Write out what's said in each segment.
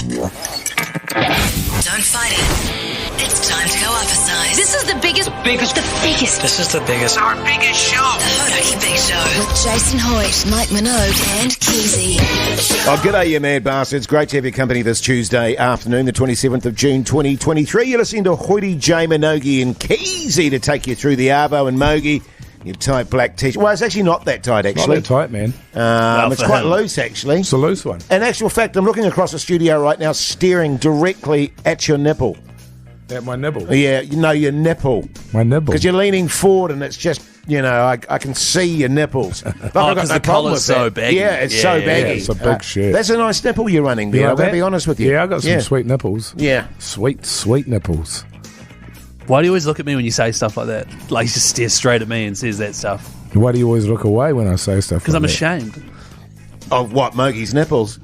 Don't fight it. It's time to go up a size. This is the biggest. This is the biggest. Our biggest show. The Hodaki Big Show. With Jason Hoyt, Mike Minogue and Keyzie. Oh, g'day, you mad bastards. Great to have your company this Tuesday afternoon, the 27th of June, 2023. You're listening to Hoyty, J, Minogue and Keyzie to take you through the Arvo and Mogie. Your tight black t-shirt. Well, it's actually not that tight, actually. Not that tight, man. It's quite loose, actually. It's a loose one. In actual fact, I'm looking across the studio right now, staring directly at your nipple. At my nibble? Yeah, you know, your nipple. My nibble? Because you're leaning forward and it's just, you know, I can see your nipples. Because the collar's so baggy. Yeah, it's so baggy. Yeah, it's a big shit. That's a nice nipple you're running there, I've got to be honest with you. Yeah, I got some sweet nipples. Yeah. Sweet nipples. Why do you always look at me when you say stuff like that? Like, you just stare straight at me and says that stuff. Why do you always look away when I say stuff Because like I'm that? ashamed. Of what, Mogie's nipples?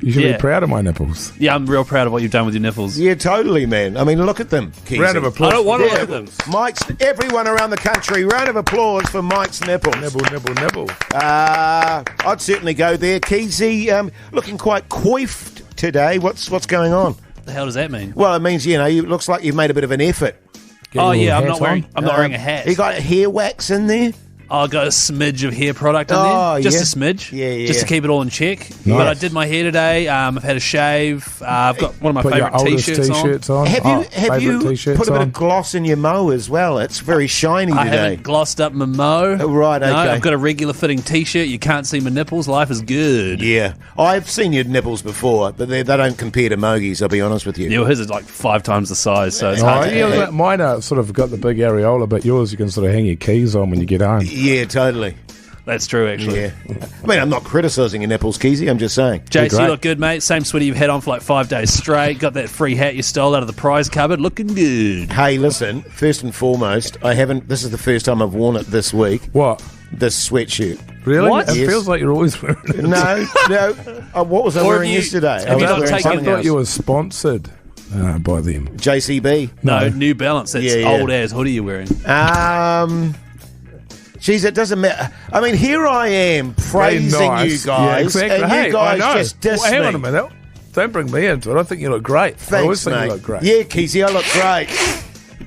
You should Yeah. be proud of my nipples. Yeah, I'm real proud of what you've done with your nipples. Yeah, totally, man. I mean, look at them, Keyzie. Round of applause. I don't want to look at them. Mike's, everyone around the country, round of applause for Mike's nipples. Nibble. I'd certainly go there. Keyzie, looking quite coiffed today. What's going on? The hell does that mean? Well, it means, you know, it looks like you've made a bit of an effort. Oh, your yeah, I'm hat not wearing on. a hat. You got hair wax in there? I got a smidge of hair product in Oh, there. Just yeah. a smidge. Yeah. Just to keep it all in check. But I did my hair today. I've had a shave. I've got one of my Put your favourite oldest t-shirts on. Have you t-shirts put a bit on? of gloss in your mo as well? It's very shiny I today. haven't glossed up my mo. Oh, right, No, okay. I've got a regular fitting t-shirt. You can't see my nipples. Life is good. Yeah. I've seen your nipples before, but they don't compare to Mogie's, I'll be honest with you. Yeah, well, his is like 5 times the size, so it's Oh, hard to yeah, mine are sort of got the big areola, but yours you can sort of hang your keys on when you get home. Yeah, totally. That's true, actually. Yeah. I mean, I'm not criticising your nipples, Keyzie, I'm just saying. Jase, you great. look good, mate. Same sweater you've had on for like 5 days straight. Got that free hat you stole out of the prize cupboard. Looking good. Hey, listen, first and foremost, this is the first time I've worn it this week, What? this sweatshirt. Really? What? It Yes. feels like you're always wearing it. No. What was I Or have wearing you- yesterday? have you I not was wearing taken- I something thought else. you were sponsored by them. JCB. No, New Balance. That's Yeah. old ass hoodie you're wearing. Geez, it doesn't matter. I mean, here I am praising Very nice. you guys, Yeah, exactly. and Hey, you guys I know. just diss Well, hang me. on a minute. Don't bring me into it. I think you look great. I always Thanks, think mate. you look great. Yeah, Keyzie, I look great.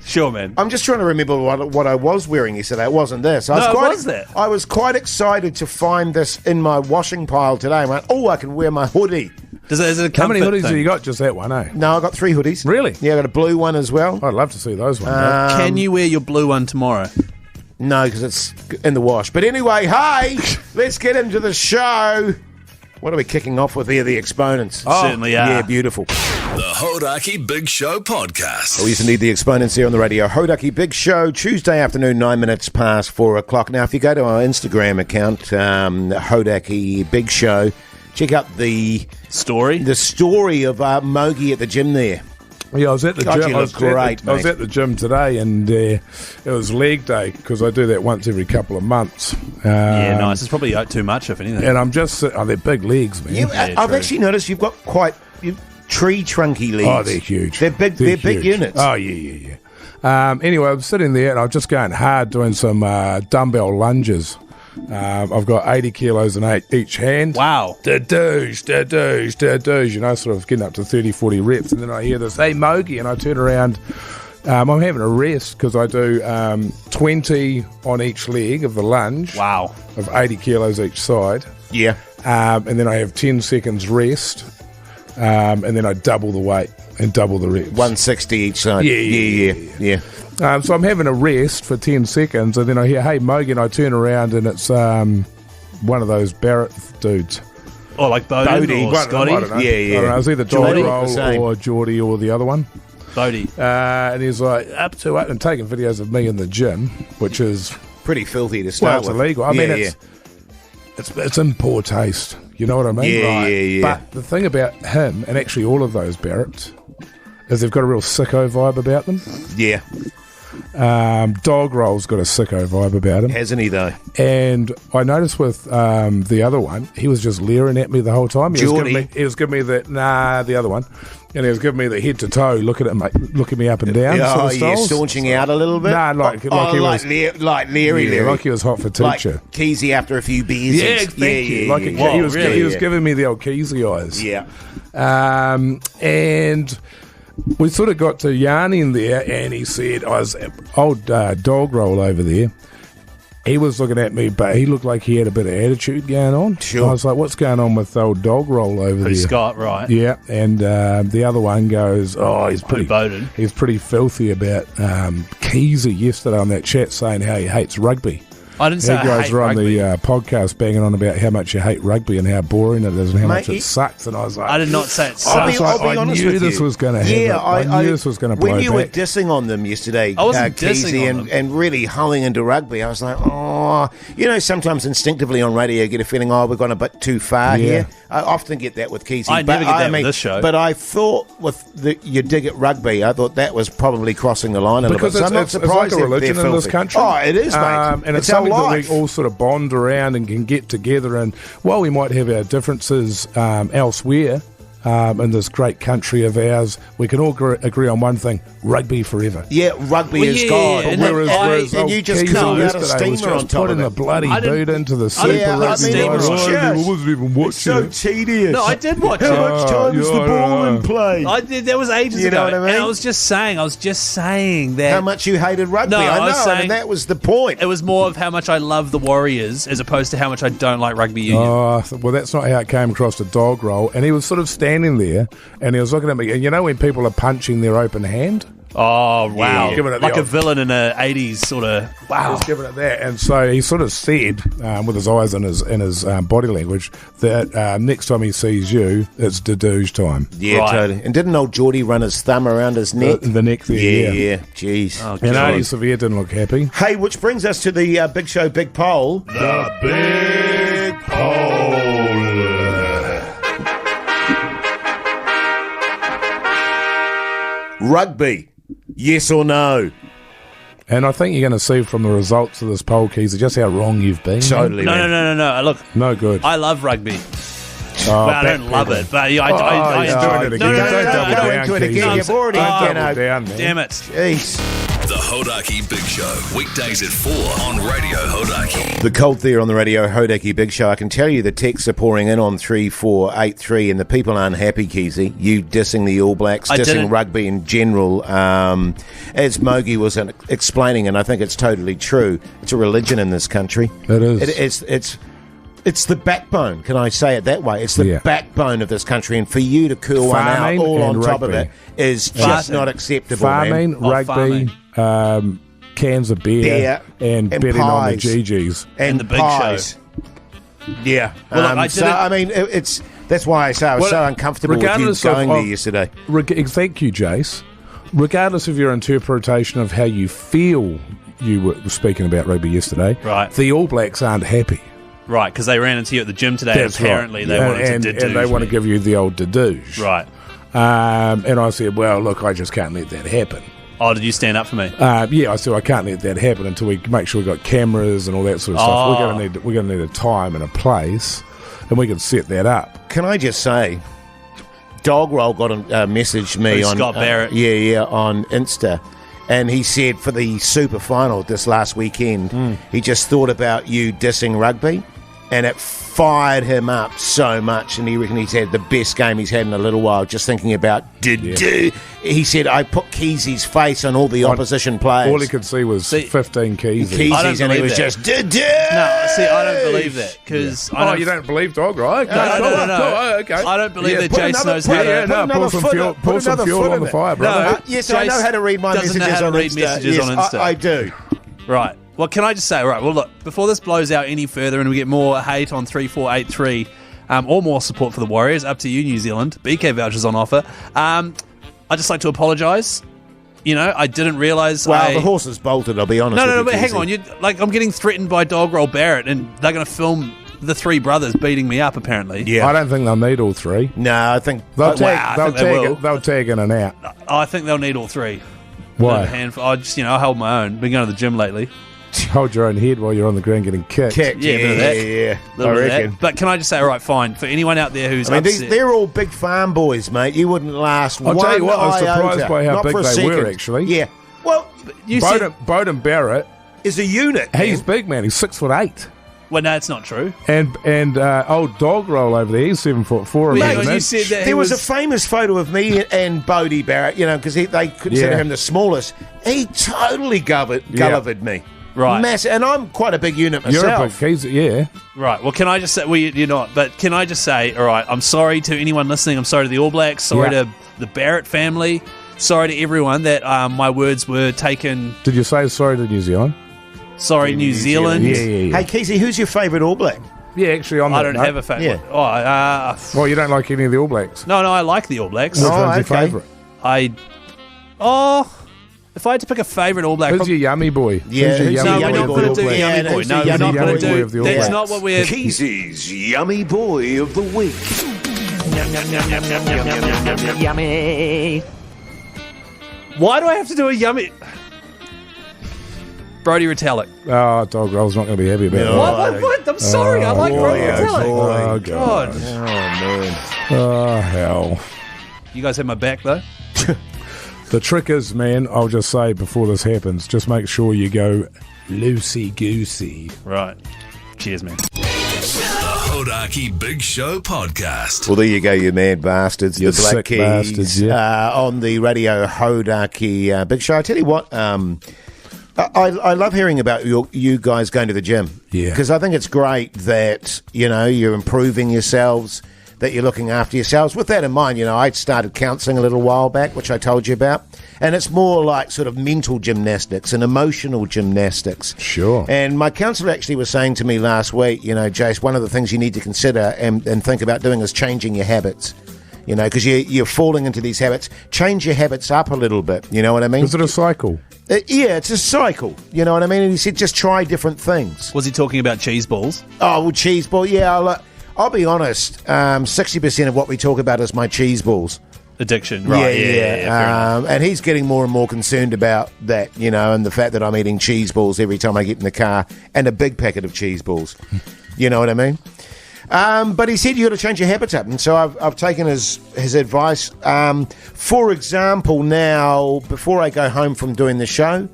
Sure, man. I'm just trying to remember what I was wearing yesterday. It wasn't this. No, it was that. I was quite excited to find this in my washing pile today. I went, oh, I can wear my hoodie. Is it a How many comfort hoodies thing? have you got? Just that one, eh? No, I got 3 hoodies. Really? Yeah, I got a blue one as well. I'd love to see those ones. Can you wear your blue one tomorrow? No, because it's in the wash. But anyway, hey, let's get into the show. What are we kicking off with here? The exponents. Certainly are. Yeah, beautiful. The Hodaki Big Show podcast. We used to need the exponents here on the radio. Hodaki Big Show, Tuesday afternoon, 9 minutes past 4 o'clock. Now, if you go to our Instagram account, Hodaki Big Show, check out the Story? story of Mogie at the gym there. Yeah, I was at the God, gym. you I look was at great, I was mate. at the gym today, and it was leg day because I do that once every couple of months. Yeah, nice. It's probably too much, if anything. And I'm just they're big legs, man. I've true. actually noticed you've got quite tree trunky legs. Oh, they're huge. They're big. They're big huge. units. Oh, yeah. Anyway, I'm sitting there and I'm just going hard doing some dumbbell lunges. I've got 80 kilos in each hand. Wow. Da-douche, you know, sort of getting up to 30, 40 reps. And then I hear this, hey, Mogie, and I turn around. I'm having a rest because I do 20 on each leg of the lunge. Wow. Of 80 kilos each side. Yeah. And then I have 10 seconds rest. And then I double the weight and double the reps. 160 each side. Yeah. So I'm having a rest for 10 seconds, and then I hear, hey, Mogie, and I turn around, and it's one of those Barrett dudes. Oh, like Bodie or Scotty? I don't know. Yeah. I don't know. It was either Geordie, Dog the same. Roll or Geordie or the other one. Bodie. And he's like, up to it, and taking videos of me in the gym, which is, Pretty filthy to well, start it's with. illegal. I mean, it's in poor taste. You know what I mean? Yeah. But the thing about him, and actually all of those Barretts, is they've got a real sicko vibe about them. Yeah. Dog Roll's got a sicko vibe about him. Hasn't he, though? And I noticed with the other one, he was just leering at me the whole time. He was giving me the other one. And he was giving me the head to toe, looking me up and down. Oh, sort of yeah, styles. staunching out a little bit? Nah, like he was like Leary. like he was hot for teacher. Like Keyzie after a few beers. Thank you. Like yeah. he was really? giving me the old Keyzie eyes. Yeah. And we sort of got to yarning there, and he said, I was old dog roll over there. He was looking at me, but he looked like he had a bit of attitude going on. Sure. I was like, what's going on with old dog roll over there? Scott, right? Yeah, and the other one goes, he's pretty filthy about Keyzie yesterday on that chat, saying how he hates rugby. I didn't say you guys were on the podcast banging on about how much you hate rugby and how boring it is and how much it sucks. And I was like, I did not say it I'll sucks. be honest knew with this you. was going to happen. Yeah, I knew this was going to blow when you back. were dissing on them yesterday, I wasn't Keyzie, dissing on them. and really hulling into rugby, I was like, sometimes instinctively on radio you get a feeling, we've gone a bit too far here. I often get that with Keyzie. I never get that with this show. But I thought with your dig at rugby, I thought that was probably crossing the line a little bit. So I'm not surprised it's like a religion in this country. Oh, it is, mate. And it's our something that life. we all sort of bond around and can get together. And while we might have our differences elsewhere in this great country of ours, we can all agree on one thing: rugby forever. Yeah, rugby is God. and Whereas and you just Keyzie come out a yesterday was steamer on just top putting of the it. bloody I didn't- boot into the I super didn't rugby. put steamer on. I wasn't even watching So it. tedious. No, I did watch How it. much time is the ball in play? I did. That was ages You ago. know what I mean? And I was just saying that. How much you hated rugby. No, I I was know, saying- and that was the point. It was more of how much I love the Warriors as opposed to how much I don't like rugby union. Well, that's not how it came across the dog roll. And he was sort of standing there, and he was looking at me. And you know when people are punching their open hand? Oh, wow. Yeah. Giving it Like the a old- villain in a 80s sort of... He Wow. was giving it that, and so he sort of said, with his eyes and his body language, that next time he sees you, it's Dadoo's time. Yeah, Right. totally. And didn't old Geordie run his thumb around his neck? The neck there, yeah. Jeez. Oh, And God. Artie Severe didn't look happy. Hey, which brings us to the Big Show, Big Poll. The big Rugby, yes or no? And I think you're going to see from the results of this poll, Keyzie, just how wrong you've been. Totally, No, man. no. Look, No good. I love rugby. Oh, Well, I don't love it, but yeah, I he's enjoy doing it again. No, Don't double don't down, do it again. Keyzie. You've already Don't done double it. down, man. Damn it. Jeez. The Hodaki Big Show, weekdays at 4 on Radio Hodaki. The cold there on the radio, Hodaki Big Show. I can tell you the texts are pouring in on 3483 and the people aren't happy, Keyzie. You dissing the All Blacks, I dissing didn't. rugby in general. As Mogi was explaining, and I think it's totally true, it's a religion in this country. It is. It's the backbone, can I say it that way? It's the Yeah. backbone of this country, and for you to curl one out Farming all on and top of rugby. it is just Farming. not acceptable, man. Farming, Oh, rugby, cans of beer, and and betting on the pies. GGs. And the Big pies. Yeah. Well, look, I so, didn't- I mean, it's that's why I say I was Well, so uncomfortable with you regardless of- going there of- yesterday. Thank you, Jase. Regardless of your interpretation of how you feel you were speaking about rugby yesterday, Right. the All Blacks aren't happy. Right, because they ran into you at the gym today. That's Apparently, right. they wanted and, to and do they want to give you the old dadoosh. Right. And I said, well, look, I just can't let that happen. Oh, did you stand up for me? Yeah, I said I can't let that happen until we make sure we got cameras and all that sort of stuff. We're going to need a time and a place, and we can set that up. Can I just say, Dog Roll got a message me Who's on Scott Barrett? on Insta, and he said for the super final this last weekend, he just thought about you dissing rugby, and it fired him up so much, and he reckon he's had the best game he's had in a little while, just thinking about He said, I put Keysie's face on all the opposition players. All he could see was 15 keys. I don't Keysie's, and he believe was that. just No, see, I don't believe that because Oh, you don't believe dog, right? No. Okay. I don't believe that put Jace another- knows how put to. another pour some foot fuel, in- put pour some another fuel foot on in the it. fire, brother. No. Yes, I know Jace how to read my doesn't know messages how to on read Insta. messages Yes, on Insta. I do. Right. Well, can I just say, right, well, look, before this blows out any further and we get more hate on 3483 or more support for the Warriors, up to you, New Zealand. BK vouchers on offer. I'd just like to apologise. You know, I didn't realise. Well, the horse has bolted, I'll be honest with No, you, but hang Keyzie. on. I'm getting threatened by Dog Roll Barrett, and they're going to film the three brothers beating me up, apparently. Yeah. I don't think they'll need all three. No, I think... They'll I think they will. They'll tag in and out. I think they'll need all three. Why? A handful. I hold my own. Been going to the gym lately. Hold your own head while you're on the ground getting kicked. Kicked, Yeah, a bit of that. yeah. Little I bit of that. reckon. But can I just say, all right, fine. For anyone out there who's I mean, upset, they're all big farm boys, mate. You wouldn't last I'll one tell you what, I was surprised iota. by how Not big for a they were, second. actually. Yeah. Well, you said, Bowden Barrett, is a unit. he's man. big, man. He's 6'8". Well, no, it's not true. And old dog roll over there, he's 7'4". Mate, Amazing, you said that he There was a famous photo of me and Bodie Barrett, because they consider him the smallest. He totally gullivered me. Right. Massive. And I'm quite a big unit myself. You're a big Keyzie, yeah. Right. Well, can I just say, well, you're not, but can I just say, all right, I'm sorry to anyone listening. I'm sorry to the All Blacks. Sorry to the Barrett family. Sorry to everyone that my words were taken. Did you say sorry to New Zealand? Sorry, New Zealand. Yeah. Hey, Keyzie, who's your favourite All Black? Yeah, actually, I don't have a favourite. Yeah. Well, you don't like any of the All Blacks? No, I like the All Blacks. Which one's your favourite? If I had to pick a favourite All Black, Who's your yummy boy? Yeah, Who's your no, yummy we're not boy going of to the do week? Yummy Boy. No, we're not going to Yummy Boy of the do. All That's Blacks. not what we're. Keyzie's Yummy Boy of the Week. Yummy. Why do I have to do a yummy? Brody Retallick. Oh, dog roll's not going to be happy about that. What? I'm sorry. I like Brody Retallick. Oh, God. Oh, man. Oh, hell. You guys have my back, though? The trick is, man, I'll just say before this happens, just make sure you go loosey-goosey. Right. Cheers, man. The Hodaki Big Show podcast. Well, there you go, you mad bastards. You the Black sick Keys bastards, yeah. on the Radio Hodaki Big Show. I tell you what, I love hearing about you guys going to the gym. Yeah. Because I think it's great that, you're improving yourselves, that you're looking after yourselves. With that in mind, I started counselling a little while back, which I told you about. And it's more like sort of mental gymnastics and emotional gymnastics. Sure. And my counsellor actually was saying to me last week, Jase, one of the things you need to consider and think about doing is changing your habits. Because you're falling into these habits. Change your habits up a little bit. You know what I mean? Is it a cycle? Yeah, it's a cycle. You know what I mean? And he said just try different things. Was he talking about cheese balls? Oh, well, cheese ball. Yeah, I'll be honest. 60% of what we talk about is my cheese balls. Addiction, right? Yeah. And he's getting more and more concerned about that, and the fact that I'm eating cheese balls every time I get in the car, and a big packet of cheese balls. You know what I mean? But he said you got to change your habits up, and so I've taken his advice. For example, now before I go home from doing the show,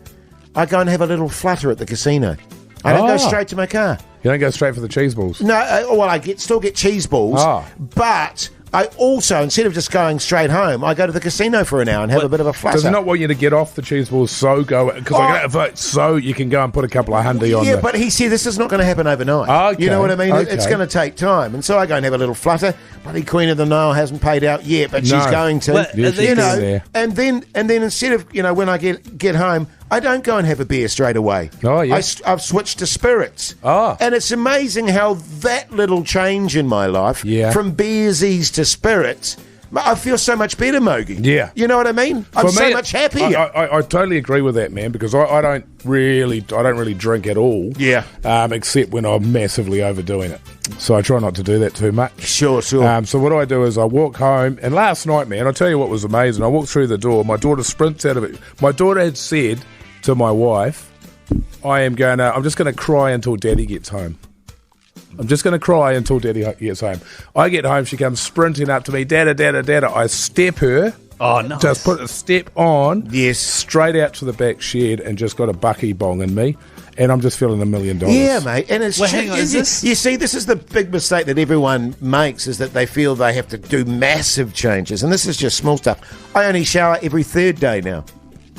I go and have a little flutter at the casino. I don't go straight to my car. You don't go straight for the cheese balls? No, I still get cheese balls, but I also, instead of just going straight home, I go to the casino for an hour and have a bit of a flutter. Does he not want you to get off the cheese balls so you can go and put a couple of hundy on Yeah, the... but he said this is not going to happen overnight. Okay, You know what I mean? okay. It's going to take time. And so I go and have a little flutter. Bloody Queen of the Nile hasn't paid out yet, but she's going to. Well, Yeah, she's getting there. And then instead of, when I get home, I don't go and have a beer straight away. Oh, yeah. I've switched to spirits. Oh. And it's amazing how that little change in my life, from beersies to spirits, I feel so much better, Mogi. Yeah. You know what I mean? I'm so much happier. I totally agree with that, man, because I don't really drink at all. Yeah. Except when I'm massively overdoing it. So I try not to do that too much. Sure. So what I do is I walk home, and last night, man, I'll tell you what was amazing. I walked through the door, my daughter sprints out of it. My daughter had said to my wife, I'm just going to cry until Daddy gets home. I'm just going to cry until Daddy gets home. I get home, she comes sprinting up to me, Dada, Dada, Dada. I step her. Oh, nice. Just put a step on. Yes. Straight out to the back shed and just got a bucky bong in me. And I'm just feeling $1 million. Yeah, mate. And it's hang on, is this... You see, this is the big mistake that everyone makes, is that they feel they have to do massive changes. And this is just small stuff. I only shower every third day now.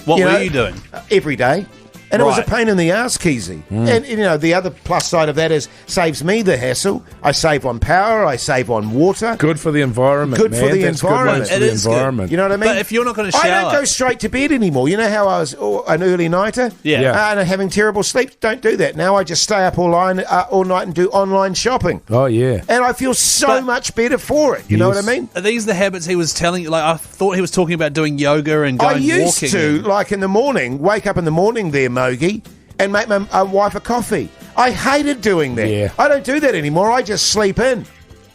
What were you doing? Every day. And it was a Right. pain in the ass, Keyzie. And, the other plus side of that is saves me the hassle. I save on power. I save on water. Good for the environment, Good man. for the That's environment. Good It for the is good. environment. You know what I mean? But if you're not going to I shower... don't go straight to bed anymore. You know how I was an early nighter? Yeah. And having terrible sleep? Don't do that. Now I just stay up all night and do online shopping. Oh, yeah. And I feel so much better for it. You know what I Yes. mean? Are these the habits he was telling you? Like, I thought he was talking about doing yoga and I going used walking. to, like in the morning, wake up in the morning there, Mogi, and make my wife a coffee. I hated doing that. Yeah. I don't do that anymore. I just sleep in.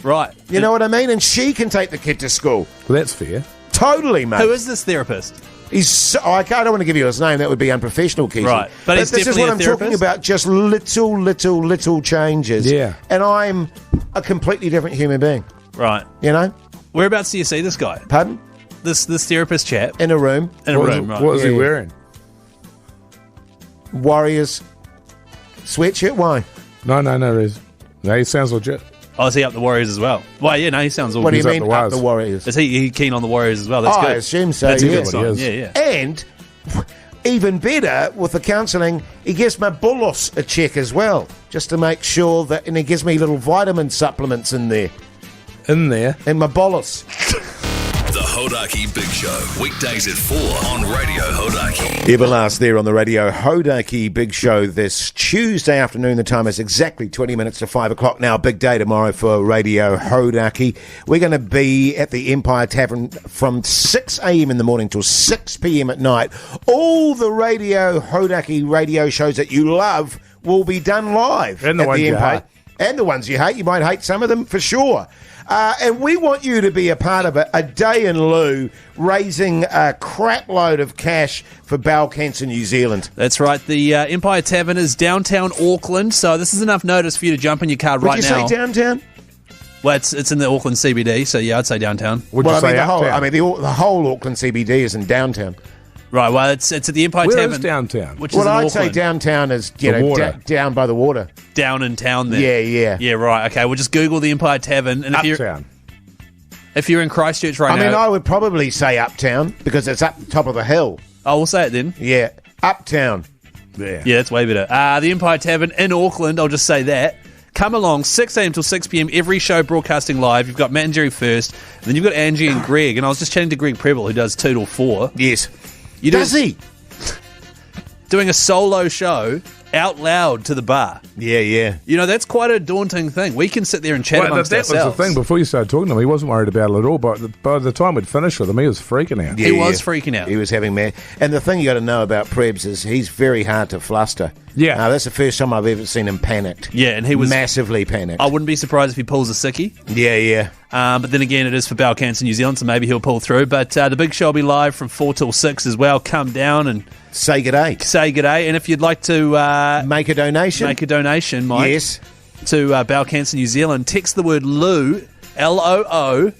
Right. You know what I mean? And she can take the kid to school. Well, that's fair. Totally, mate. Who is this therapist? He's so, I don't want to give you his name. That would be unprofessional, Keyzie. Right. But he's this is definitely what a I'm therapist? talking about. Just little changes. Yeah. And I'm a completely different human being. Right. You know? Whereabouts do you see this guy? Pardon? This therapist chap In a room. in a What room, is, right? what is he Yeah. wearing? Warriors. Sweatshirt. Why? No, Rez. No, he sounds legit. Oh, is he up the Warriors as well? Well, yeah, no, he sounds all What do good. you He's mean, up up the the Warriors? Is he keen on the Warriors as well? That's good. I assume so, That's a yeah. good sign. He is. Yeah. And even better, with the counselling, he gives my bullos a check as well, just to make sure that, and he gives me little vitamin supplements in there, In there. in my bollos. The Hodaki Big Show. Weekdays at 4 on Radio Hodaki. Everlast there on the Radio Hodaki Big Show this Tuesday afternoon. The time is exactly 20 minutes to 5 o'clock now. Big day tomorrow for Radio Hodaki. We're going to be at the Empire Tavern from 6 a.m. in the morning till 6 p.m. at night. All the Radio Hodaki radio shows that you love will be done live And the at ones the you Empire. hate. And the ones you hate. You might hate some of them for sure. And we want you to be a part of it. A day in lieu, raising a crap load of cash for bowel cancer New Zealand. That's right. The Empire Tavern is downtown Auckland, so this is enough notice for you to jump in your car Would right you now. say downtown? Well, it's in the Auckland CBD, so yeah, I'd say downtown. Would Well, you I mean, say the uptown? whole Auckland CBD is in downtown. Right, well, it's at the Empire Where Tavern. is downtown? Which Well, is in I'd Auckland. say downtown is, you The know, water. down by the water. Down in town there. Yeah. Yeah, right. Okay, we'll just Google the Empire Tavern. And Uptown. if you're in Christchurch right I mean, now... I would probably say uptown because it's up top of the hill. Oh, we'll say it then. Yeah, uptown. Yeah. Yeah, that's way better. The Empire Tavern in Auckland, I'll just say that. Come along, 6 a.m. till 6 p.m, every show broadcasting live. You've got Matt and Jerry first, and then you've got Angie and Greg. And I was just chatting to Greg Preble, who does 2 till 4. Yes. You Does he? Doing a solo show out loud to the bar. Yeah. You know, that's quite a daunting thing. We can sit there and chat Well, amongst that was ourselves. the thing. Before you started talking to him, he wasn't worried about it at all. But by the time we'd finished with him, he was freaking out. He was freaking out. He was having mad. And the thing you got to know about Prebz is he's very hard to fluster. Yeah. That's the first time I've ever seen him panicked. Yeah, and he was... massively panicked. I wouldn't be surprised if he pulls a sickie. Yeah. But then again, it is for Bowel Cancer New Zealand, so maybe he'll pull through. But the big show will be live from 4 till 6 as well. Come down and Say g'day. say g'day. And if you'd like to Make a donation. make a donation, Mike, Yes. to Bowel Cancer New Zealand, text the word LOO, L-O-O,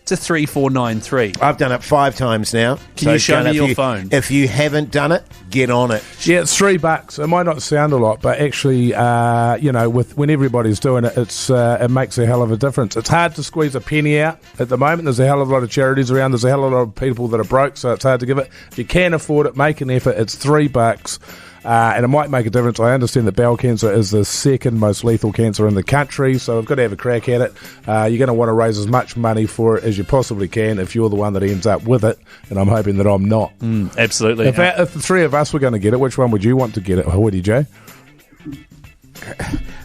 to 3493. I've done it 5 times now. Can you show Gunnar, me if your you- phone? If you haven't done it, get on it. Yeah, it's $3. It might not sound a lot, but actually, when everybody's doing it, it makes a hell of a difference. It's hard to squeeze a penny out at the moment. There's a hell of a lot of charities around. There's a hell of a lot of people that are broke, so it's hard to give it. If you can afford it, make an effort. It's $3. And it might make a difference. I understand that bowel cancer is the second most lethal cancer in the country, so we've got to have a crack at it. You're going to want to raise as much money for it as you possibly can if you're the one that ends up with it, and I'm hoping that I'm not. Absolutely. If the three of us were going to get it, which one would you want to get it? Woody J?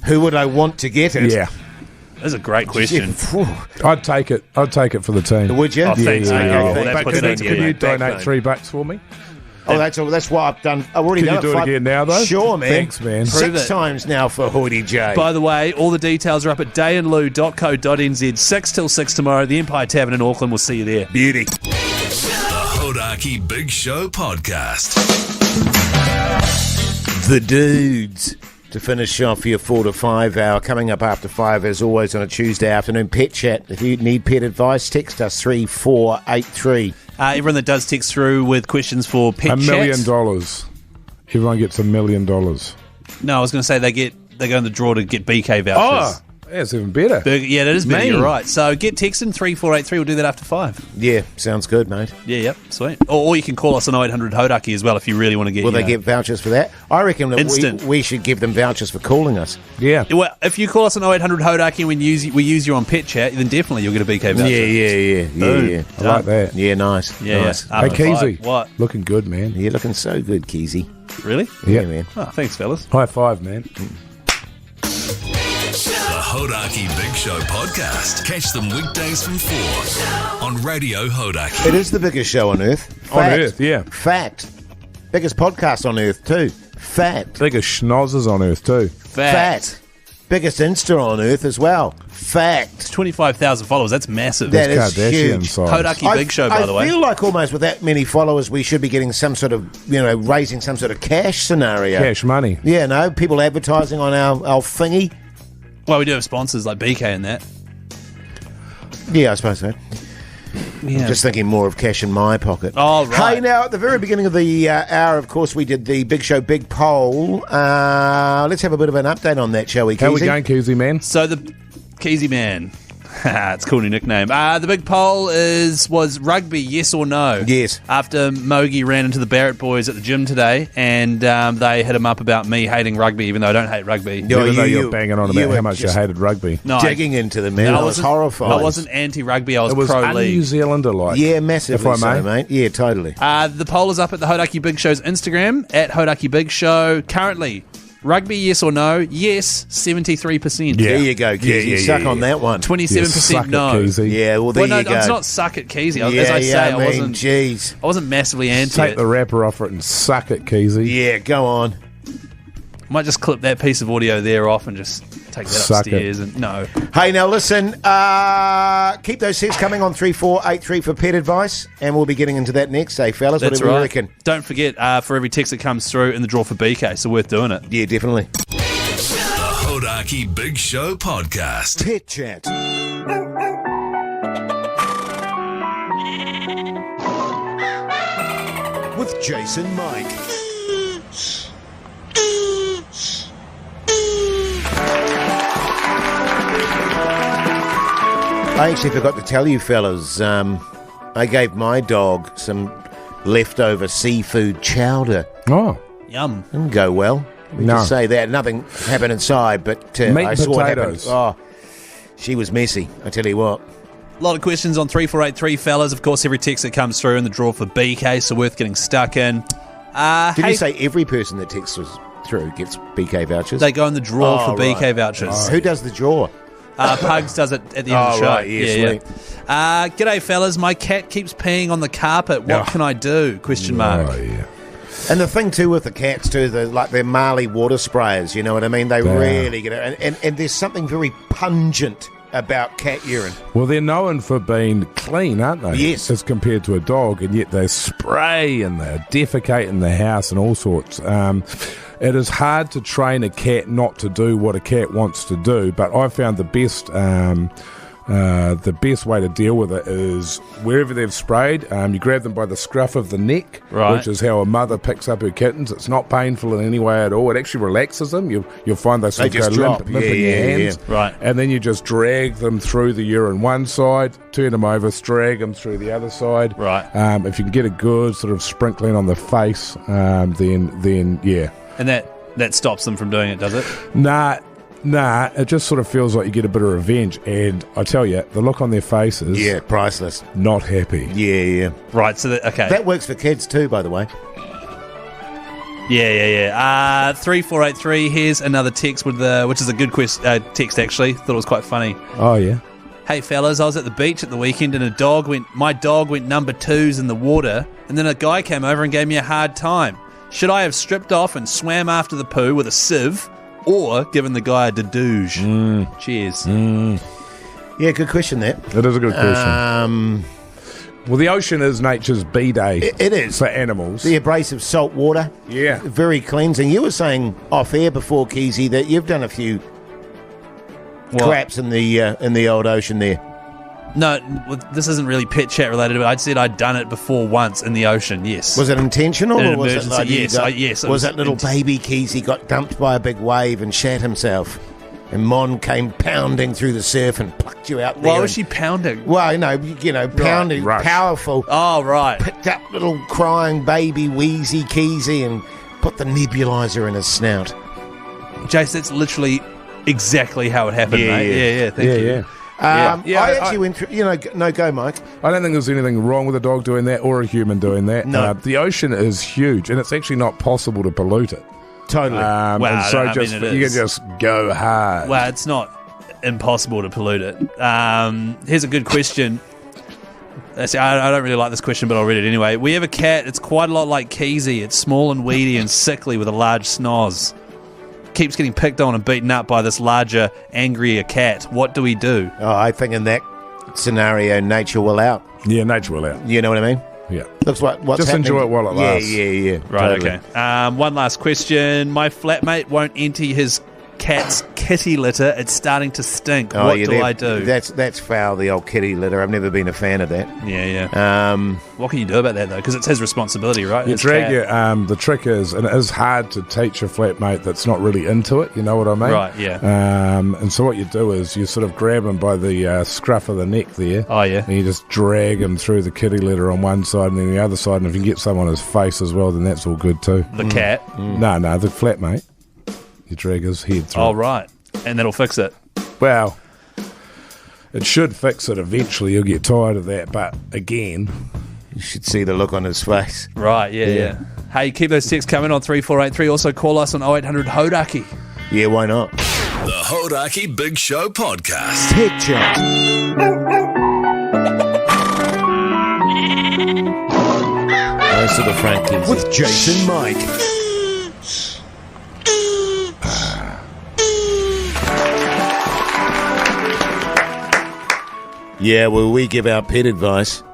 Who would I want to get it? Yeah. That's a great question. I'd take it. I'd take it for the team. Would you? Oh, thanks, yeah, mate. yeah. Oh, well, that But puts can it you in donate $3 for me? Oh, that's what I've done. I've already Can done you do it 5 again now, though? Sure, man. Thanks, man. Prove 6 it. times now for Hoodie J. By the way, all the details are up at dayandlou.co.nz. 6 till 6 tomorrow. The Empire Tavern in Auckland. We'll see you there. Beauty. The Hodaki Big Show podcast. The dudes. To finish off your 4 to 5 hour, coming up after 5 as always on a Tuesday afternoon. Pet chat. If you need pet advice, text us 3483. Everyone that does text through with questions for pet $1 chat. million. Everyone gets $1 million. No, I was going to say they go in the draw to get BK vouchers. Oh, that's even better. Yeah, that is better. Man. You're right. So get texting 3483. We'll do that after 5. Yeah, sounds good, mate. Yeah, yep, sweet. Or you can call us on 0800 Hodaki as well if you really want to get. Will they get vouchers for that? I reckon that Instant. we should give them vouchers for calling us. Yeah. Well, if you call us on 0800 Hodaki and we use you on pet chat, then definitely you'll get a BK voucher. Yeah. I like that. Yeah, nice. Yeah, nice. yeah. Hey, After Keyzie. 5. What? Looking good, man. You're looking so good, Keyzie. Really? Yeah, man. Oh, thanks, fellas. High five, man. The Hodaki Big Show podcast. Catch them weekdays from 4 on Radio Hodaki. It is the biggest show on Earth. On Fact. Earth, yeah. Fact. Biggest podcast on Earth, too. Fact. Biggest schnozzers on earth, too. Fact. Biggest Insta on Earth as well. Fact. 25,000 followers. That's massive. That is Kardashian huge. size. Hodaki Big Show, by the way. I feel like almost with that many followers, we should be getting some sort of, raising some sort of cash scenario. Cash money. Yeah, no, people advertising on our thingy. Well, we do have sponsors like BK and that. Yeah, I suppose so. Yeah. I'm just thinking more of cash in my pocket. Oh, right. Hey, now, at the very beginning of the hour, of course, we did the Big Show Big Poll. Let's have a bit of an update on that, shall we, Keyzie? How we going, Keyzie, man? So the Keyzie man. It's a cool new nickname. The big poll was rugby, yes or no? Yes. After Mogi ran into the Barrett boys at the gym today, and they hit him up about me hating rugby, even though I don't hate rugby. Even though you're banging on about were how much you just hated rugby. No, digging into the man. I was horrified. I wasn't anti-rugby. I was It was pro-league. un-New Zealander-like. Yeah, massively if I may. so, mate. Yeah, totally. The poll is up at the Hodaki Big Show's Instagram, at Hodaki Big Show. Currently, rugby, yes or no? Yes, 73%. There you go, Keyzie. Suck on that one. 27% no. Yeah, well, there you go. It's not suck at Keyzie. Yeah, As I say, I jeez. wasn't massively anti Take it. the wrapper off it and suck it, Keyzie. Yeah, go on. Might just clip that piece of audio there off and just take that Suck upstairs. And no. Hey, now listen, keep those texts coming on 3483 for pet advice, and we'll be getting into that next, fellas? That's what do right. you reckon? Don't forget, for every text that comes through in the draw for BK, so worth doing it. Yeah, definitely. The Hodaki Big Show podcast. Pet chat. With Jason Mike. I actually forgot to tell you, fellas, I gave my dog some leftover seafood chowder. Oh, Yum. Didn't go well. We No. just say that. Nothing happened inside, but Meat I and saw what happened. potatoes. Oh, she was messy, I tell you what. A lot of questions on 3483, fellas. Of course, every text that comes through in the draw for BK, so worth getting stuck in. Did you say every person that texts us through gets BK vouchers? They go in the draw for right. BK vouchers. Who does the draw? Pugs does it at the end of the show. Right, yeah, sweet. G'day, fellas. My cat keeps peeing on the carpet. What can I do? Question mark. Oh, yeah. And the thing too with the cats too, they're Marley water sprayers. You know what I mean? They really get it, and there's something very pungent about cat urine. Well, they're known for being clean, aren't they? Yes. As compared to a dog, and yet they spray and they defecate in the house and all sorts. It is hard to train a cat not to do what a cat wants to do, but I found the best way to deal with it is wherever they've sprayed, you grab them by the scruff of the neck, Right. which is how a mother picks up her kittens. It's not painful in any way at all. It actually relaxes them. You'll find they sort of just go drop. limp in Yeah, your yeah, hands. yeah. Right. And then you just drag them through the urine one side, turn them over, drag them through the other side. Right. If you can get a good sort of sprinkling on the face, then yeah. And that stops them from doing it, does it? Nah, it just sort of feels like you get a bit of revenge. And I tell you, the look on their faces, Yeah, priceless. not happy. Yeah. Right, so okay. That works for kids too, by the way. Yeah. 3483, here's another text which is a good text, actually. Thought it was quite funny. Oh, yeah. Hey, fellas, I was at the beach at the weekend and my dog went number 2s in the water, and then a guy came over and gave me a hard time. Should I have stripped off and swam after the poo with a sieve, or given the guy a dedouge? Cheers. Yeah, good question that. It is a good question. Well, the ocean is nature's B-day. It is. For animals. The abrasive salt water. Yeah. Very cleansing. You were saying off air before, Keyzie, that you've done a few craps in the old ocean there. No, this isn't really pet chat related, but I'd said I'd done it before once in the ocean, yes. Was it intentional? In an or was it emergency, like yes, it was was that little baby Keyzie got dumped by a big wave and shat himself? And Mon came pounding through the surf and plucked you out there. Why was she pounding? Well, pounding, rush. powerful. Oh, right. Picked up little crying baby wheezy Keyzie and put the nebulizer in his snout. Jase, that's literally exactly how it happened, mate. Yeah, thank you. Yeah. I actually went through, go, Mike. I don't think there's anything wrong with a dog doing that or a human doing that. No. The ocean is huge, and it's actually not possible to pollute it. Totally. And so I mean, it you is. can just go hard. Well, it's not impossible to pollute it. Here's a good question. I don't really like this question, but I'll read it anyway. We have a cat. It's quite a lot like Keyzie. It's small and weedy and sickly with a large snoz. Keeps getting picked on and beaten up by this larger, angrier cat. What do we do? Oh, I think in that scenario, nature will out. Yeah, nature will out. You know what I mean? Yeah. Looks like what's Just happening. enjoy it while it lasts. Yeah. Right, totally. okay. One last question. My flatmate won't empty his cat's kitty litter. It's starting to stink. What do I do? That's foul, the old kitty litter. I've never been a fan of that. Yeah. What can you do about that, though? Because it's his responsibility, right? You drag your, the trick is, and it is hard to teach a flatmate that's not really into it, you know what I mean? Right, yeah. And so what you do is you sort of grab him by the scruff of the neck there. Oh, yeah. And you just drag him through the kitty litter on one side and then the other side, and if you can get some on his face as well, then that's all good too. The cat? No, the flatmate. You drag his head through. Oh, right. And that'll fix it. Well, it should fix it eventually. You'll get tired of that, but again... You should see the look on his face. Right, yeah. Hey, keep those texts coming on 3483. Also call us on 0800 Hodaki. Yeah, why not? The Hodaki Big Show Podcast. Head chat. Those are the front kids. With Jason Mike. Yeah, well, we give our pet advice.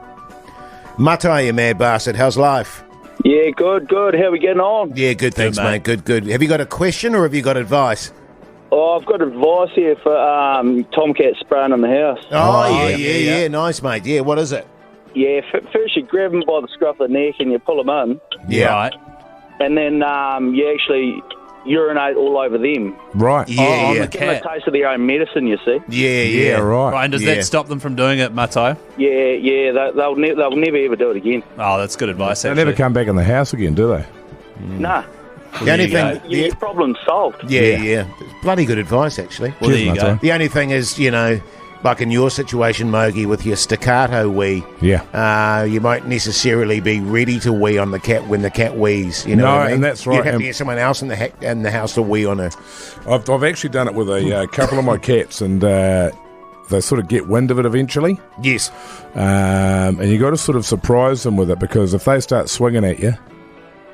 Matai, you mad bastard. How's life? Yeah, good. How are we getting on? Yeah, good, thanks, mate. Good. Have you got a question or have you got advice? Oh, I've got advice here for tomcat spraying in the house. Oh, yeah. Nice, mate. Yeah, what is it? Yeah, first you grab them by the scruff of the neck and you pull them in. Yeah. Right. And then you actually urinate all over them. Right. Yeah. The Give them a cat. taste of their own medicine, you see. Yeah. Right. Right, and does that stop them from doing it, Matai? Yeah, they'll never ever do it again. Oh, that's good advice, They actually. never come back in the house again, do they? Nah, The only There you thing... your problem's solved. Yeah. Bloody good advice, actually. Well, there you Cheers, go. Matai. The only thing is, like in your situation, Mogi, with your staccato wee, Yeah. you won't necessarily be ready to wee on the cat when the cat whees. You know No, what I mean? and that's right, You'd have to and- get someone else in the house to wee on her. I've actually done it with a couple of my cats, and they sort of get wind of it eventually. Yes. And you got to sort of surprise them with it, because if they start swinging at you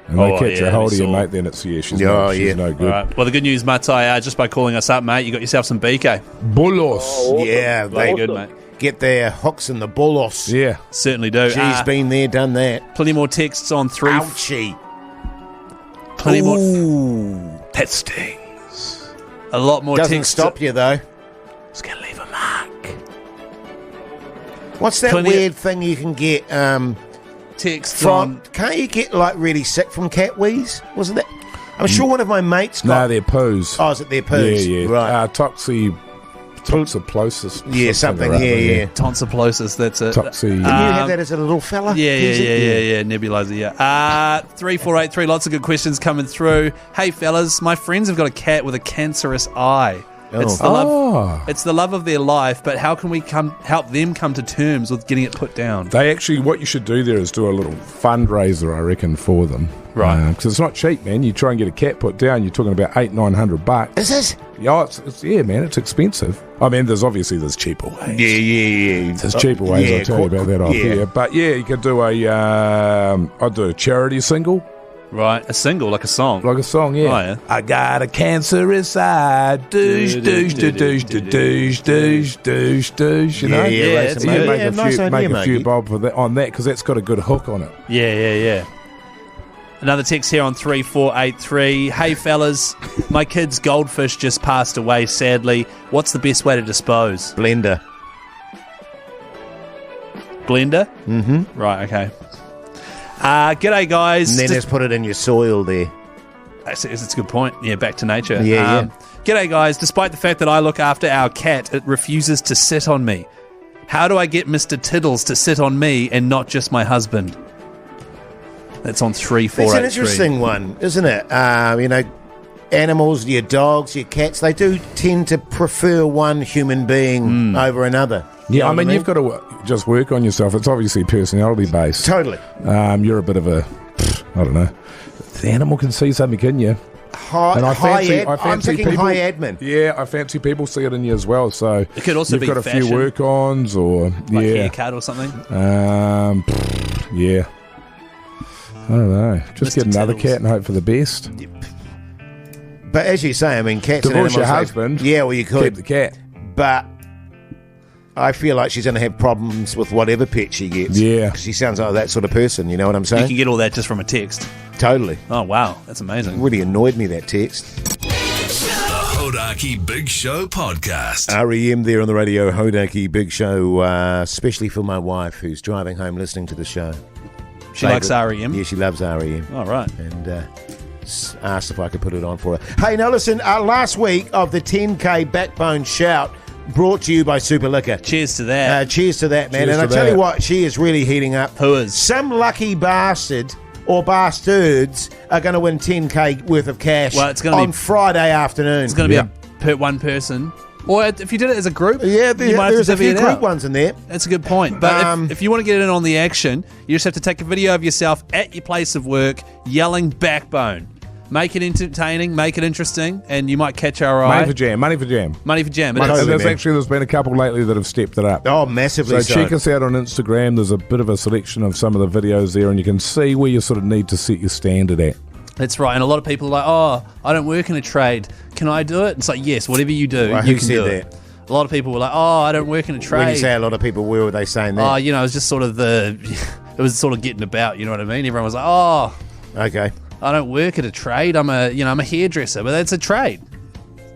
and they catch a hold of you, mate, then it's she's no good. All right. Well, the good news, Matai, just by calling us up, mate, you got yourself some BK. Bulos. Awesome. Yeah, Very they good, mate. get their hooks in the bullos. Yeah. Certainly do. She's been there, done that. Plenty more texts on 3. Ouchie. Plenty more. Ooh. That stings. A lot more Doesn't texts. stop you, though. It's going to leave a mark. What's that Plenty weird thing you can get Texts from... on. Can't you get, like, really sick from cat wheeze? Wasn't that... I'm sure one of my mates got... No, they're poos. Oh, is it their poos? Yeah. Right. Toxoplosis. Yeah, something or other, yeah. Tonsoplosis, that's it. Toxi. Did you have that as a little fella? Yeah, nebulizer, yeah. 3483, lots of good questions coming through. Hey, fellas, my friends have got a cat with a cancerous eye. It's the love. It's the love of their life, but how can we help them come to terms with getting it put down? They actually, what you should do there is do a little fundraiser, I reckon, for them. Right. Because it's not cheap, man. You try and get a cat put down, you're talking about $800-900. Is it? Yeah, yeah, man, it's expensive. I mean, there's cheaper ways. Yeah. There's cheaper ways, I'll tell you about that off here. But yeah, you could do I'd do a charity single. Right, a single, like a song. Like a song, yeah. Oh, yeah. I got a cancerous eye. Douche, douche, douche, douche, douche, douche, douche, douche. You know? Yeah, it's You good. make nice idea, make a few Maggie. bob on that, because that's got a good hook on it. Yeah. Another text here on 3483. Hey, fellas, my kid's goldfish just passed away, sadly. What's the best way to dispose? Blender. Blender? Mm-hmm. Right, okay. G'day, guys. And then just put it in your soil there. That's a good point. Yeah, back to nature. Yeah. G'day, guys. Despite the fact that I look after our cat, it refuses to sit on me. How do I get Mr. Tiddles to sit on me and not just my husband? That's on 3483. It's an interesting one, isn't it? Animals, your dogs, your cats, they do tend to prefer one human being over another. You Yeah, know I mean, what you've got to just work on yourself. It's obviously personality based. Totally. You're a bit of a, I don't know. The animal can see something, can you? And I'm thinking people, high admin. Yeah, I fancy people see it in you as well. So It could also you've be got a fashion. few work-ons, or Like yeah, haircut or something. yeah. I don't know. Just Mr. get another Tiddles. cat and hope for the best. But as you say, I mean, cats and Divorce animals... your husband. Yeah, well, you Keep could. the cat. But I feel like she's going to have problems with whatever pet she gets. Yeah. 'Cause she sounds like that sort of person, you know what I'm You saying? can get all that just from a text. Totally. Oh, wow. That's amazing. Really annoyed me, that text. The Hodaki Big Show podcast. REM there on the radio, Hodaki Big Show, especially for my wife who's driving home listening to the show. She likes REM? Yeah, she loves REM. All right. And asked if I could put it on for her. Hey, now listen, last week of the 10K Backbone Shout brought to you by Super Liquor. Cheers to that. Cheers to that, man. Cheers and I to tell that. you what, she is really heating up. Who is? Some lucky bastard or bastards are going to win 10K worth of cash Well, it's gonna on be- Friday afternoon. It's going to be one person. Or if you did it as a group, Yeah, you might have there's to a few divvy it group out. ones in there. That's a good point. But if you want to get in on the action, you just have to take a video of yourself at your place of work yelling backbone. Make it entertaining, make it interesting, and you might catch our eye. Money for jam. Money for jam. It Totally, is. There's man. been a couple lately that have stepped it up. Oh, massively So check us out on Instagram. There's a bit of a selection of some of the videos there, and you can see where you sort of need to set your standard at. That's right. And a lot of people are like, oh, I don't work in a trade. Can I do it? It's like, yes, whatever you do, Well, you who can said do that? it. A lot of people were like, oh, I don't work in a trade. When you say a lot of people, where were they saying that? Oh, it was just sort of it was sort of getting about, you know what I mean? Everyone was like, oh, Okay. I don't work at a trade. I'm a hairdresser, but that's a trade.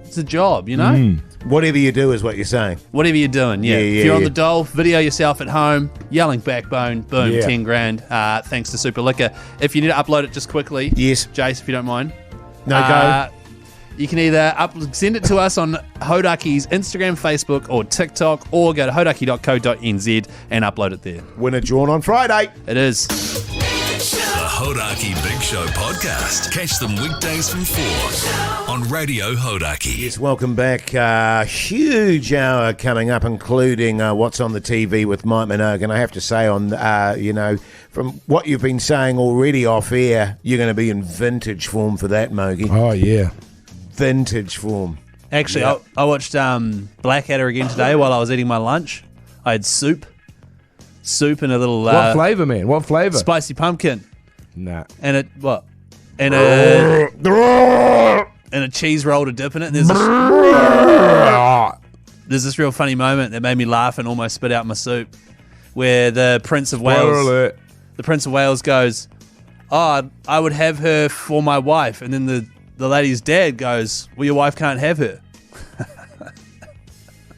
It's a job, you know? Whatever you do is what you're saying. Whatever you're doing, yeah. Yeah, If you're on yeah. the dole, video yourself at home, yelling backbone, boom, Yeah. 10 grand, thanks to Super Liquor. If you need to upload it just quickly, Yes. Jase, if you don't mind. No, go. You can either send it to us on Hodaki's Instagram, Facebook, or TikTok, or go to hodaki.co.nz and upload it there. Winner drawn on Friday. It is. The Hodaki Big Show podcast. Catch them weekdays from 4 on Radio Hodaki. Yes, welcome back. Huge hour coming up, including what's on the TV with Mike Minogue. And I have to say, from what you've been saying already off air, you're going to be in vintage form for that, Mogi. Oh, yeah. Vintage form. Actually, I watched Blackadder again today while I was eating my lunch. I had soup and a little What flavour, man? What flavour? spicy pumpkin, Nah. and and a cheese roll to dip in it. And there's this real funny moment that made me laugh and almost spit out my soup, where the Prince of Spoiler Wales, alert. the Prince of Wales goes, "Oh, I would have her for my wife," and then the lady's dad goes, "Well, your wife can't have her."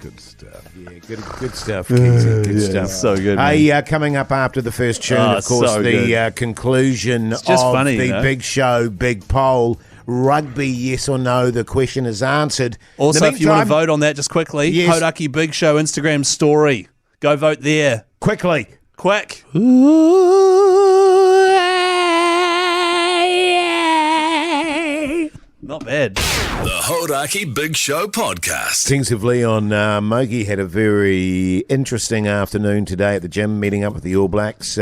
Good stuff. Yeah, good stuff, Keyzie. Good stuff. so good, Hey, coming up after the first tune, Oh, of course, so the good. conclusion It's just of funny, the you know? big show, big poll. Rugby, yes or no? The question is answered. Also, In the if you want to meantime, vote on that, just quickly, Yes. Hodaki Big Show Instagram story. Go vote there. quickly. Quick. Not bad. The Hodaki Big Show podcast. Things of Leon Mogi had a very interesting afternoon today at the gym, meeting up with the All Blacks,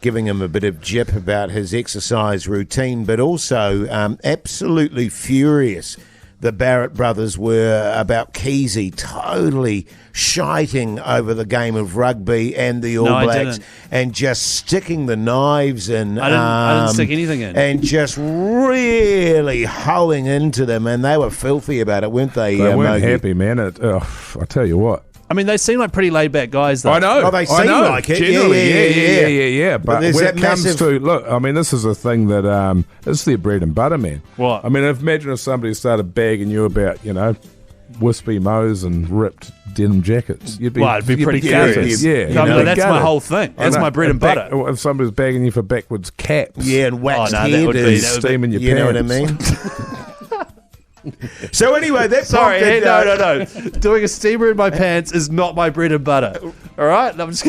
giving him a bit of jip about his exercise routine, but also absolutely furious the Barrett brothers were about Keyzie totally shiting over the game of rugby and the All No, I Blacks didn't. and just sticking the knives in. I didn't stick anything in. And just really hoeing into them, and they were filthy about it, weren't they? They weren't Mogi? happy, man. I tell you what. I mean, they seem like pretty laid back guys, though. I know. Oh, they I seem know. like it. Generally, yeah. But there's when that it comes massive- to, look, I mean, this is a thing that, it's their bread and butter, man. What? I mean, imagine if somebody started bagging you about, wispy mows and ripped denim jackets. You'd be, Well, it'd be you'd pretty furious. furious. Yeah. I you'd mean, be that's my gutted. whole thing. I That's know. my bread and butter. If somebody's bagging you for backwards caps. Yeah, and waxed Oh, no, that would be- hairdos. that would be- Steam in your You know what I pants. mean? So anyway, that Sorry, prompted, no. Doing a steamer in my pants is not my bread and butter. All right? I'm just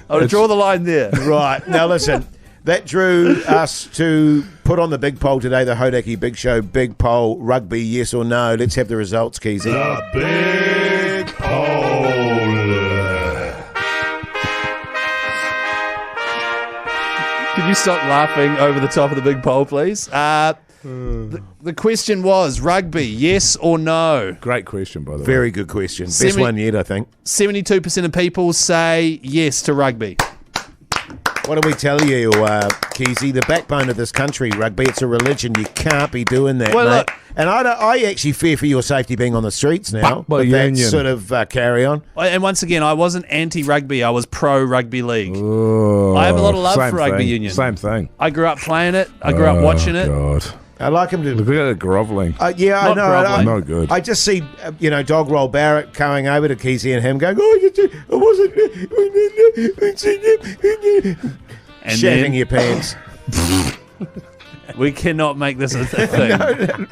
gonna draw the line there. Right, now listen, that drew us to put on the big poll today, the Hodaki Big Show big poll, rugby, yes or no. Let's have the results, Keyzie. Big Can you stop laughing over the top of the big poll, please? The question was rugby, yes or no? Great question, by the way. Very good question. Best 70 one yet, I think. 72% of people say yes to rugby. What do we tell you, Keyzie? The backbone of this country, rugby, it's a religion. You can't be doing that, Well, mate. look- And I actually fear for your safety being on the streets now. Buck by With that union. sort of carry on. And once again, I wasn't anti-rugby. I was pro-rugby league. Oh, I have a lot of love same for rugby thing. union. Same thing. I grew up playing it. I grew up watching it. God. I like him to. Look at the grovelling. Yeah, I Not know. grovelling. Not good. I just see, Dog Roll Barrett going over to Keyzie and him going, I wasn't. And Shaving then your pants. we cannot make this a thing.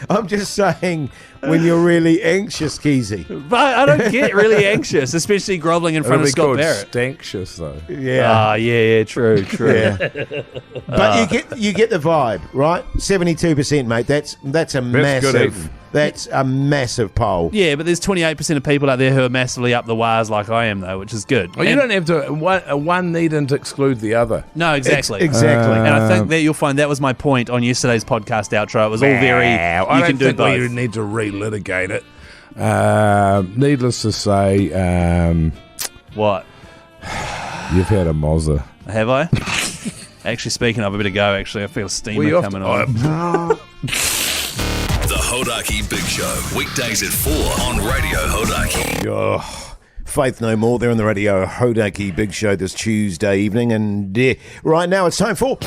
I'm just saying, when you're really anxious, Keyzie. But I don't get really anxious, especially grovelling in front of Scott Barrett. Stanxious though. Yeah. Yeah, true. Yeah. But you get the vibe, right? 72%, mate. That's a massive. good eating. That's a massive poll. Yeah, but there's 28% of people out there who are massively up the wires like I am, though, which is good. Well, you don't have to. One needn't exclude the other. No, exactly. Exactly. And I think that you'll find that was my point on yesterday's podcast outro. It was all very, you can do both. You need to relitigate it. Needless to say, What? you've had a mozza. Have I? Actually, speaking of, I better go, actually. I feel steamer coming on. The Hodaki Big Show, weekdays at 4 on Radio Hodaki. Oh, Faith No More there on the Radio Hodaki Big Show this Tuesday evening. And right now it's time for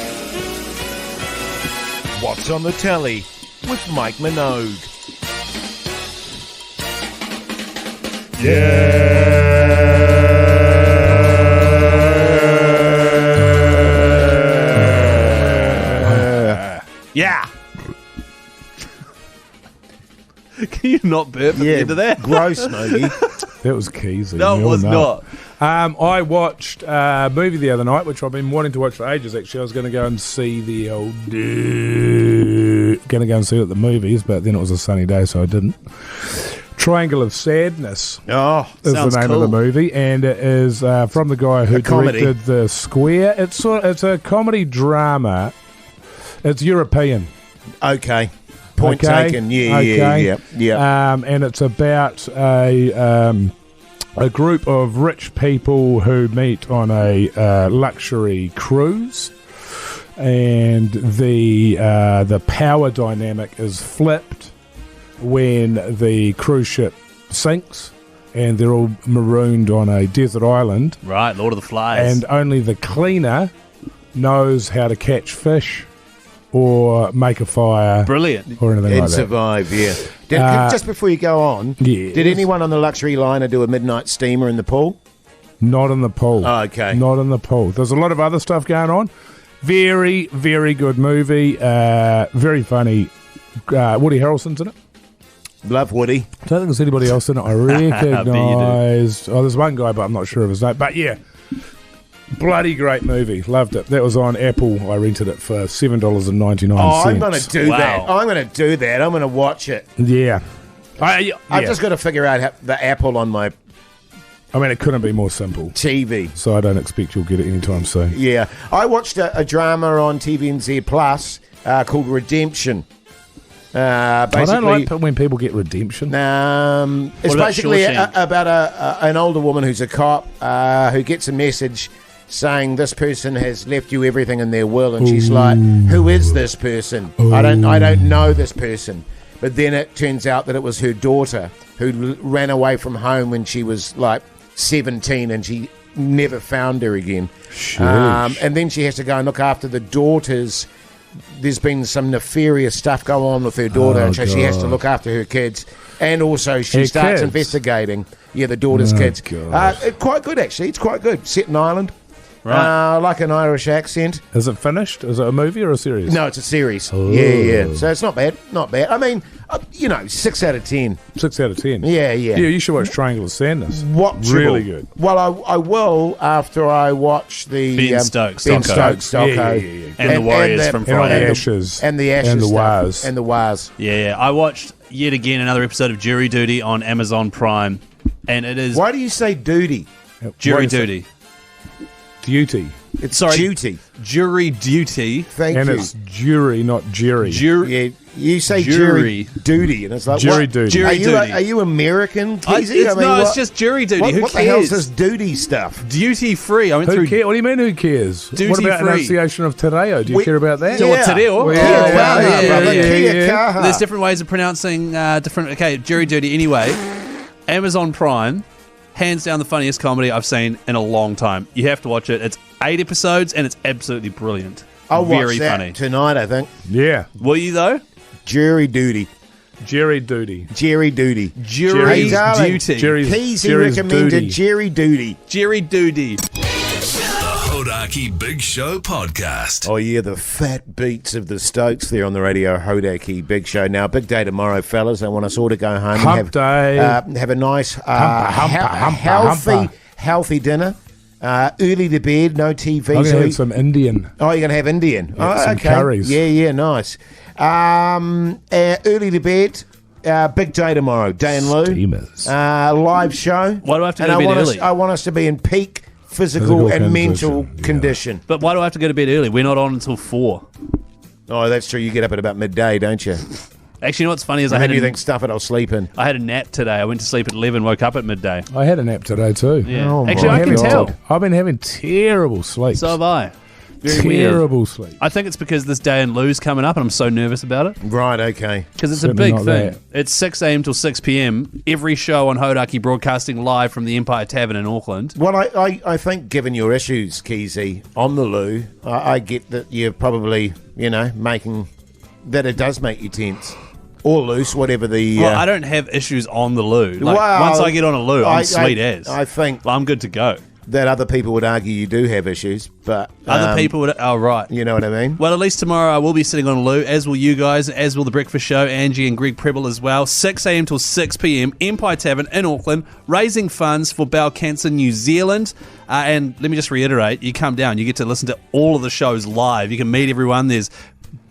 What's on the Telly with Mike Minogue. Yeah. Can you not burp at the end of that? Gross, Mogi. That was Keyzie. No, it We all was know. not. I watched a movie the other night, which I've been wanting to watch for ages. Actually, I was going to go and see the old. Going to go and see it at the movies, but then it was a sunny day, so I didn't. Triangle of Sadness Oh, is the sounds name cool. of the movie, and it is from the guy who comedy. directed The Square. It's a comedy drama. It's European. okay. Point Okay. taken. Yeah. And it's about a group of rich people who meet on a luxury cruise, and the power dynamic is flipped when the cruise ship sinks, and they're all marooned on a desert island, Right, Lord of the Flies. and only the cleaner knows how to catch fish or make a fire Brilliant. or anything And like that. survive, yeah. Just before you go on, Yes. did anyone on the luxury liner do a midnight steamer in the pool? Not in the pool. Oh, okay. Not in the pool. There's a lot of other stuff going on. Very, very good movie. Very funny. Woody Harrelson's in it. Love Woody. I don't think there's anybody else in it. I recognised. Oh, there's one guy, but I'm not sure of his name. But yeah, bloody great movie. Loved it. That was on Apple. I rented it for $7.99. Oh, I'm going to do Wow. that. I'm going to do that. I'm going to watch it. Yeah. I've just got to figure out the Apple on my I mean, it couldn't be more simple. TV. So I don't expect you'll get it anytime soon. Yeah. I watched a drama on TVNZ Plus called Redemption. I don't like when people get redemption. It's What about basically Shawshank? about an older woman who's a cop who gets a message saying this person has left you everything in their will, and she's like, "Who is this person? I don't know this person." But then it turns out that it was her daughter who ran away from home when she was like 17, and she never found her again. And then she has to go and look after the daughters. There's been some nefarious stuff go on with her daughter, and so she has to look after her kids. And also she Her starts kids? investigating, the daughter's kids. God. Quite good, actually. It's quite good. Set in Ireland. Right. Like an Irish accent. Is it finished? Is it a movie or a series? No, it's a series. Yeah. So it's not bad. Not bad. I mean, 6 out of 10. 6 out of 10. Yeah. Yeah, you should watch Triangle of Sadness. Watchable. Really good. Well, I will after I watch the Ben Stokes Ben doco. Stokes doco. Yeah. And the Warriors from And all the Friday. Ashes. And the Ashes And the stuff. Wires. And the Wires. Yeah. I watched yet again another episode of Jury Duty on Amazon Prime, and it is Why do you say duty? Jury What is it? Duty. Duty. It's Sorry. duty. Jury Duty. Thank And you. it's jury, not jury. Jury. Yeah, you say Jury. jury duty, and it's like Jury what? duty. Jury duty. Are you American, Keyzie? It's just jury duty. What, Who what the cares? hell is this duty stuff? Duty free. I went Who through. cares? What do you mean, who cares? Duty what about free. enunciation of te reo? Do you We- care about that? Yeah. Te reo. Kia Yeah, kaha, yeah, brother. yeah, Kia yeah. kaha. There's different ways of pronouncing different. Okay, jury duty. Anyway, Amazon Prime, hands down the funniest comedy I've seen in a long time. You have to watch it. It's 8 episodes and it's absolutely brilliant. I'll Very watch that funny. tonight, I think. Yeah. Will you, though? Jury duty. Jerry Duty. Jerry duty. Jury Hey, darling. duty. Keyzie Jerry's recommended duty. Jerry duty. Jerry Doody. The Hodaki Big Show podcast. Oh, yeah, the fat beats of the Stokes there on the radio Hodaki Big Show. Now, big day tomorrow, fellas. I want us all to go home Hump and day. have a nice, healthy dinner. Early to bed, no TV. I'm going so to have some Indian. Oh, you're going to have Indian. Yeah, oh, some okay. curries. Yeah, nice. Early to bed. Big day tomorrow. Day in lieu. Steamers. Live show. Why do I have to And go to bed want early? I want us to be in peak physical and mental condition. But why do I have to go to bed early? We're not on until 4. Oh, that's true. You get up at about midday, don't you? Actually, you know what's funny is And I then had you think, stuff it, I'll sleep in. I had a nap today. I went to sleep at 11, woke up at midday. I had a nap today too. Yeah. Oh, Actually, my I can God. tell. I've been having terrible sleep. So have I. Very weird. Terrible sleep. I think it's because this day in lieu's coming up and I'm so nervous about it. Right, okay. Because it's Certainly a big not thing. that. It's 6 a.m. till 6 p.m. Every show on Hodaki broadcasting live from the Empire Tavern in Auckland. Well, I think given your issues, Keyzie, on the loo, I get that you're probably, making that it does make you tense. Or loose, whatever the... Well, I don't have issues on the loo. Like, Well, once I get on a loo, I'm sweet as. I think I'm good to go. that other people would argue you do have issues, but... Other people would... Oh, right. You know what I mean? Well, at least tomorrow I will be sitting on a loo, as will you guys, as will the Breakfast Show, Angie and Greg Preble as well. 6 a.m. till 6 p.m, Empire Tavern in Auckland, raising funds for bowel cancer New Zealand. And let me just reiterate, you come down, you get to listen to all of the shows live. You can meet everyone. There's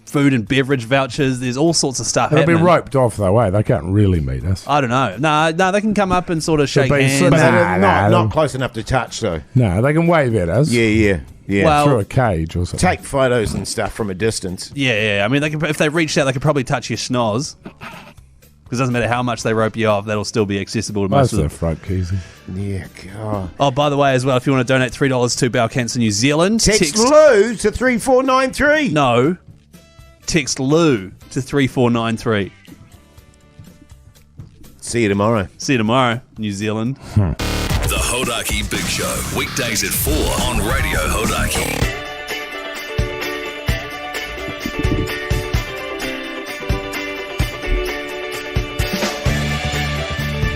food and beverage vouchers. There's all sorts of stuff They'll be happening. roped off though, eh? They can't really meet us. I don't know. No, they can come up and sort of shake be hands. sort But of- they're Nah, not close enough to touch, though. No, they can wave at us. Yeah. Well, Through a cage or something. Take photos and stuff from a distance. Yeah. I mean, they can, if they reached out, they could probably touch your schnoz. Because it doesn't matter how much they rope you off, that'll still be accessible to most Most of them. their front, Keyzie. Yeah, God. Oh, by the way, as well, if you want to donate $3 to Bowel Cancer New Zealand, Text Lou to 3493. No. Text Lou to 3493. See you tomorrow. See you tomorrow, New Zealand. The Hodaki Big Show. Weekdays at 4 on Radio Hodaki.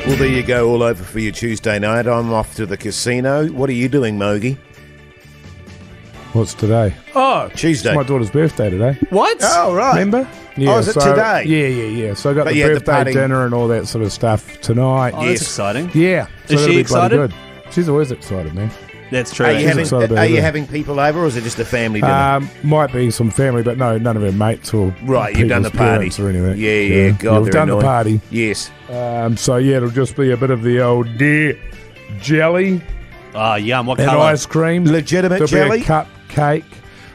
Well, there you go, all over for your Tuesday night. I'm off to the casino. What are you doing, Mogi? What's today? Oh, Tuesday. It's my daughter's birthday today. What? Oh, right. Remember? Oh, is it today? Yeah. So I got But the you had the birthday party. dinner and all that sort of stuff tonight. Oh, Yes. that's exciting. Yeah. So Is that'll she be bloody excited? Good. She's always excited, man. That's true. Are you, She's having, excited about are you it. having people over, or is it just a family dinner? Might be some family, but no, none of her mates or Right, you've done the people's party. parents or anything. Yeah, God, We've they're done annoying. the party. Yes. So yeah, it'll just be a bit of the old dear jelly Ah, yum. What and colour? ice cream. Legitimate There'll be jelly? a cupcake.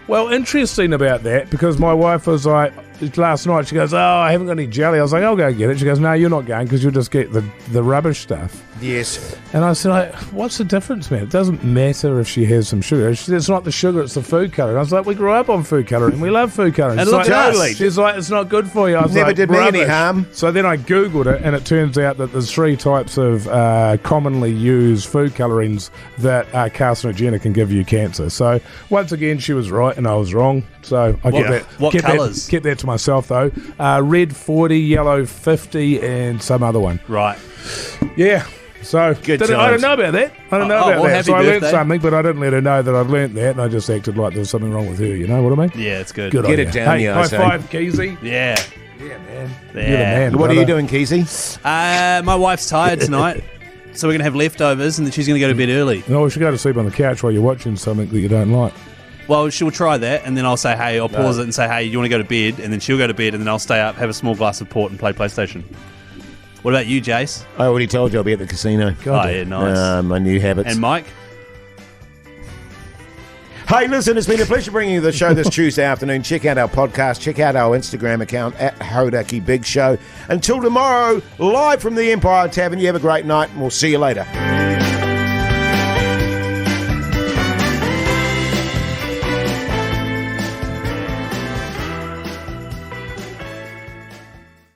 Well, interesting about that because my wife was like, last night she goes, "Oh, I haven't got any jelly." I was like, "I'll go get it." She goes, "No, you're not going because you'll just get the rubbish stuff." Yes. And I said, like, "What's the difference, man? It doesn't matter if she has some sugar. She said, it's not the sugar, it's the food colouring." I was like, "We grew up on food colouring. We love food colouring." And She's look like, at us. Totally. She's like, "It's not good for you." I was Never like, did me any "Rubbish." harm. So then I Googled it, and it turns out that there's 3 types of commonly used food colourings that are carcinogenic and give you cancer. So once again, she was right and I was wrong. So I What- what kept colours? Kept that to myself though. Red 40, yellow 50, and some other one. Right. Yeah. So Good I times. don't know about that. I don't know Oh, about well, that. happy So I learned birthday. something, but I didn't let her know that I'd learnt that, and I just acted like there was something wrong with her. You know what I mean? Yeah, it's good. Good Get on it you. down, Hey, yeah, I high say. five, Keyzie. Yeah. Yeah, man. Yeah. You're the man. What are you brother. doing, Keyzie? My wife's tired tonight, so we're going to have leftovers and then she's going to go to bed early. No, we should go to sleep on the couch while you're watching something that you don't like. Well, she'll try that, and then I'll say, hey, I'll pause it and say, hey, you want to go to bed? And then she'll go to bed, and then I'll stay up, have a small glass of port, and play PlayStation. What about you, Jase? I already told you I'll be at the casino. Oh, yeah, nice. My new habits. And Mike? Hey, listen, it's been a pleasure bringing you the show this Tuesday afternoon. Check out our podcast. Check out our Instagram account at Hodaki Big Show. Until tomorrow, live from the Empire Tavern, you have a great night, and we'll see you later.